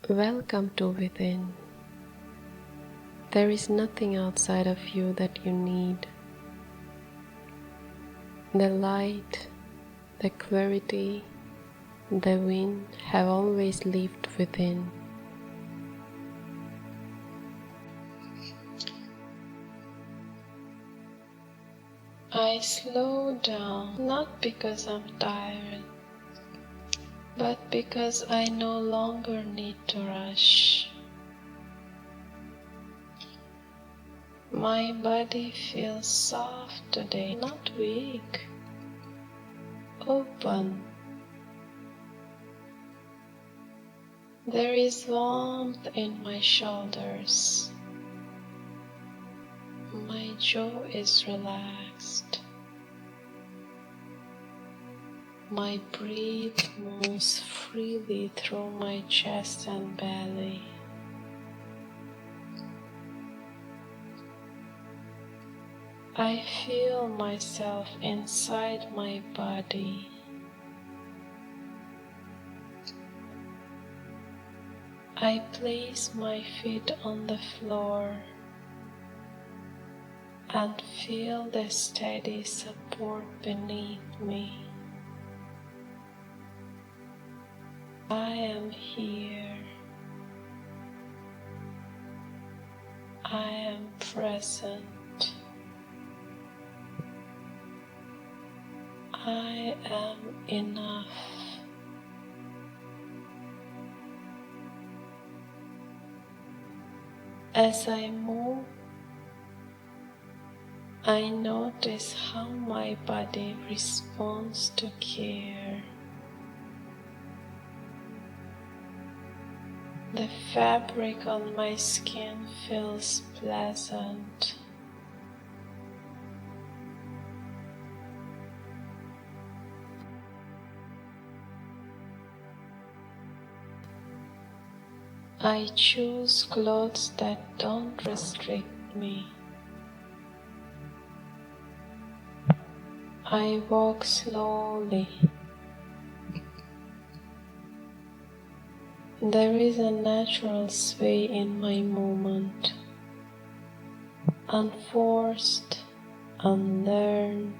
Welcome to WithIN. There is nothing outside of you that you need. The light, the clarity, the wind have always lived within. I slow down, not because I'm tired, but because I no longer need to rush. My body feels soft today, not weak, open. There is warmth in my shoulders. My jaw is relaxed. My breath moves freely through my chest and belly. I feel myself inside my body. I place my feet on the floor and feel the steady support beneath me. I am here. I am present. I am enough. As I move, I notice how my body responds to care. The fabric on my skin feels pleasant. I choose clothes that don't restrict me. I walk slowly. There is a natural sway in my movement, unforced, unlearned.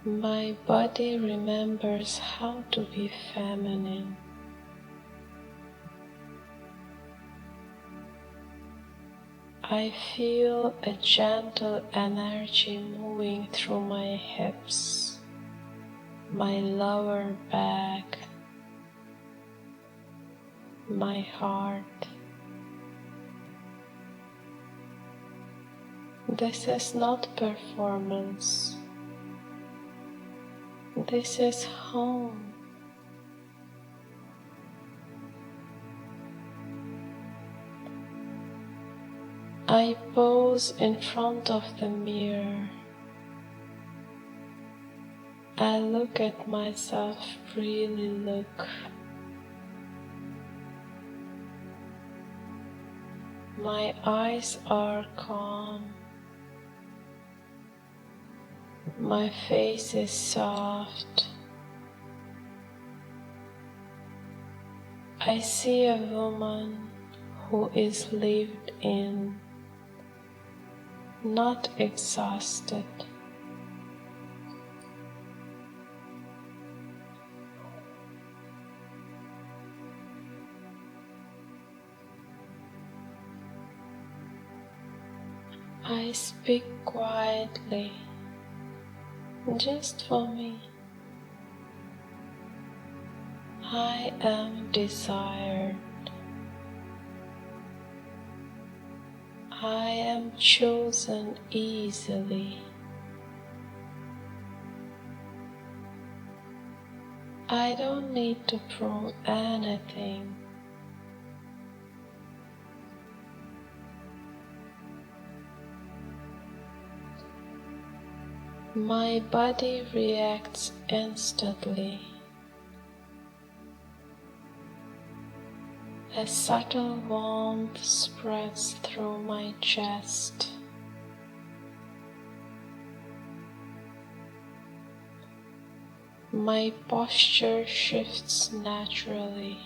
My body remembers how to be feminine. I feel a gentle energy moving through my hips, my lower back, my heart. This is not performance. This is home. I pose in front of the mirror. I look at myself, really look. My eyes are calm. My face is soft. I see a woman who is lived in, not exhausted. I speak quietly, just for me. I am desired. I am chosen easily. I don't need to prove anything. My body reacts instantly. A subtle warmth spreads through my chest. My posture shifts naturally.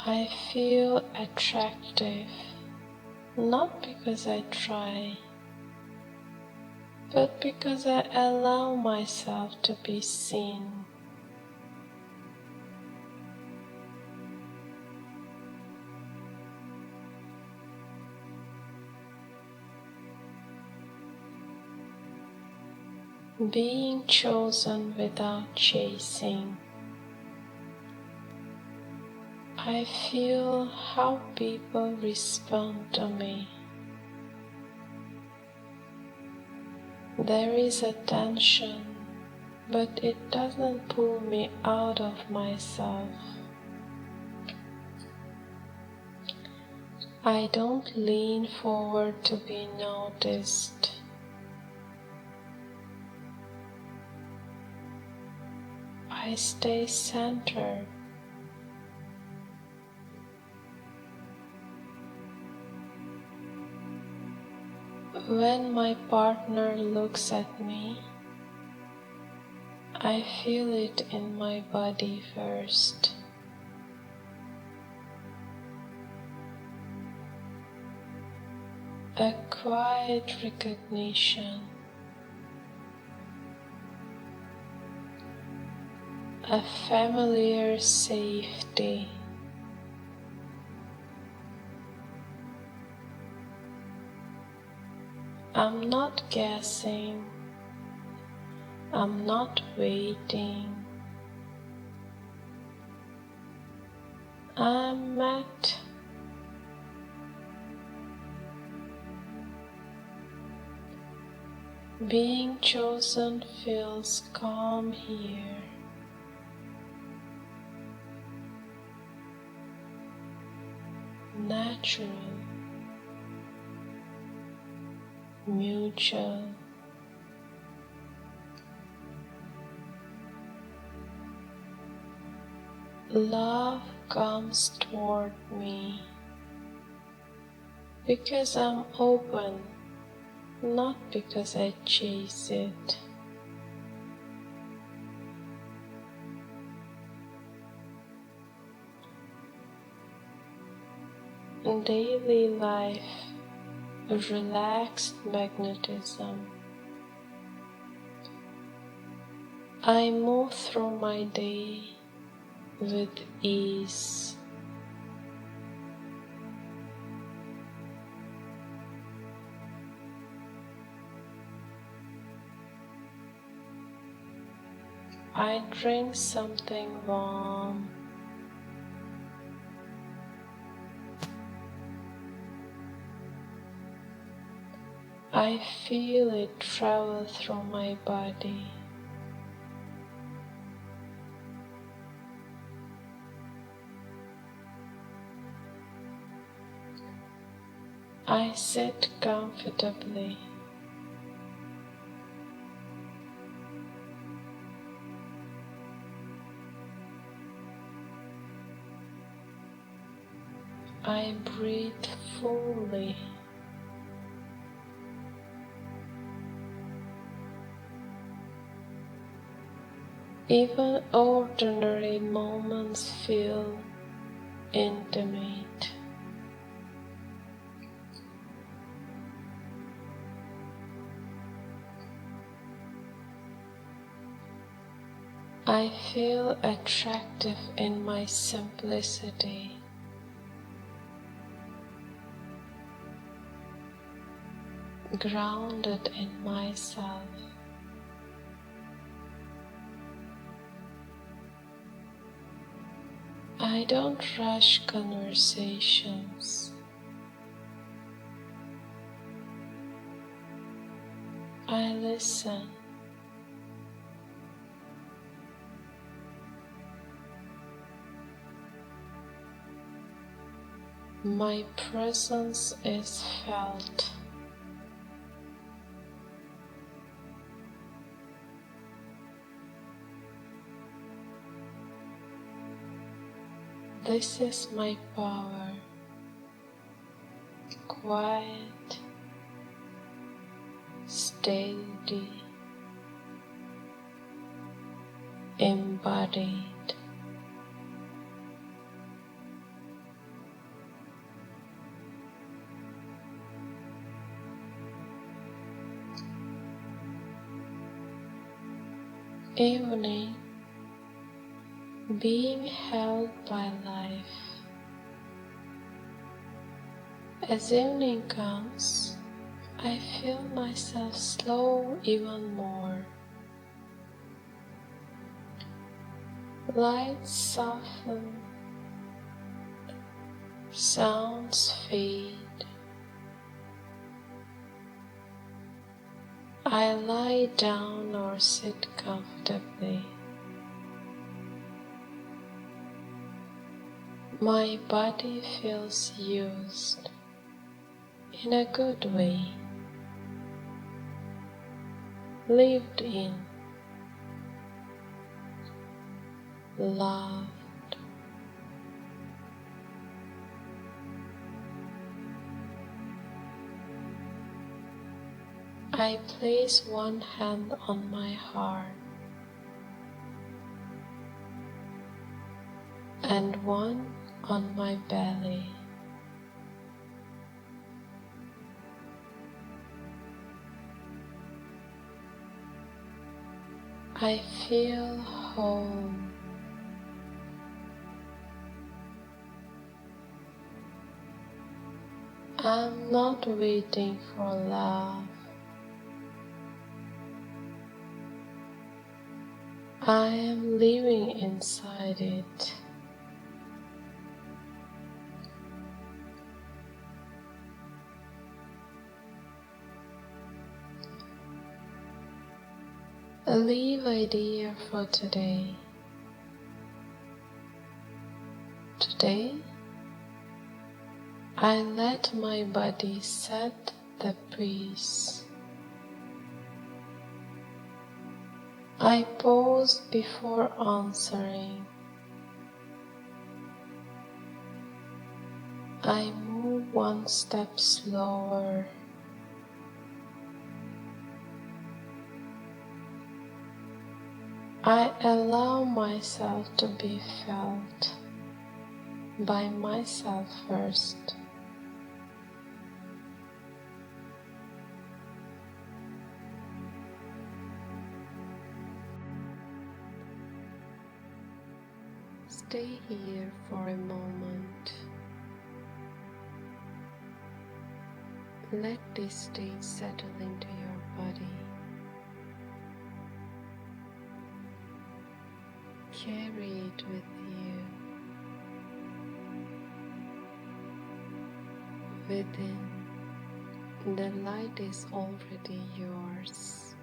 I feel attractive, not because I try, but because I allow myself to be seen. Being chosen without chasing. I feel how people respond to me. There is a tension, but it doesn't pull me out of myself. I don't lean forward to be noticed. I stay centered. When my partner looks at me, I feel it in my body first. A quiet recognition, a familiar safety. I'm not guessing, I'm not waiting. I'm met. Being chosen feels calm here. Natural, mutual. Love comes toward me because I'm open, not because I chase it. In daily life, relaxed magnetism. I move through my day with ease. I drink something warm. I feel it travel through my body. I sit comfortably. I breathe fully. Even ordinary moments feel intimate. I feel attractive in my simplicity. Grounded in myself. I don't rush conversations. I listen. My presence is felt. This is my power. quiet, steady, embodied. Evening, being held by life. As evening comes, I feel myself slow even more. Lights soften, sounds fade. I lie down or sit comfortably. My body feels used in a good way, lived in, loved. I place one hand on my heart and one on my belly. I feel home. I'm not waiting for love. I am living inside it. A leave idea for today. Today, I let my body set the breeze. I pause before answering. I move one step slower. I allow myself to be felt by myself first. Stay here for a moment. Let this state settle into your body. Carry it with you. Within, the light is already yours.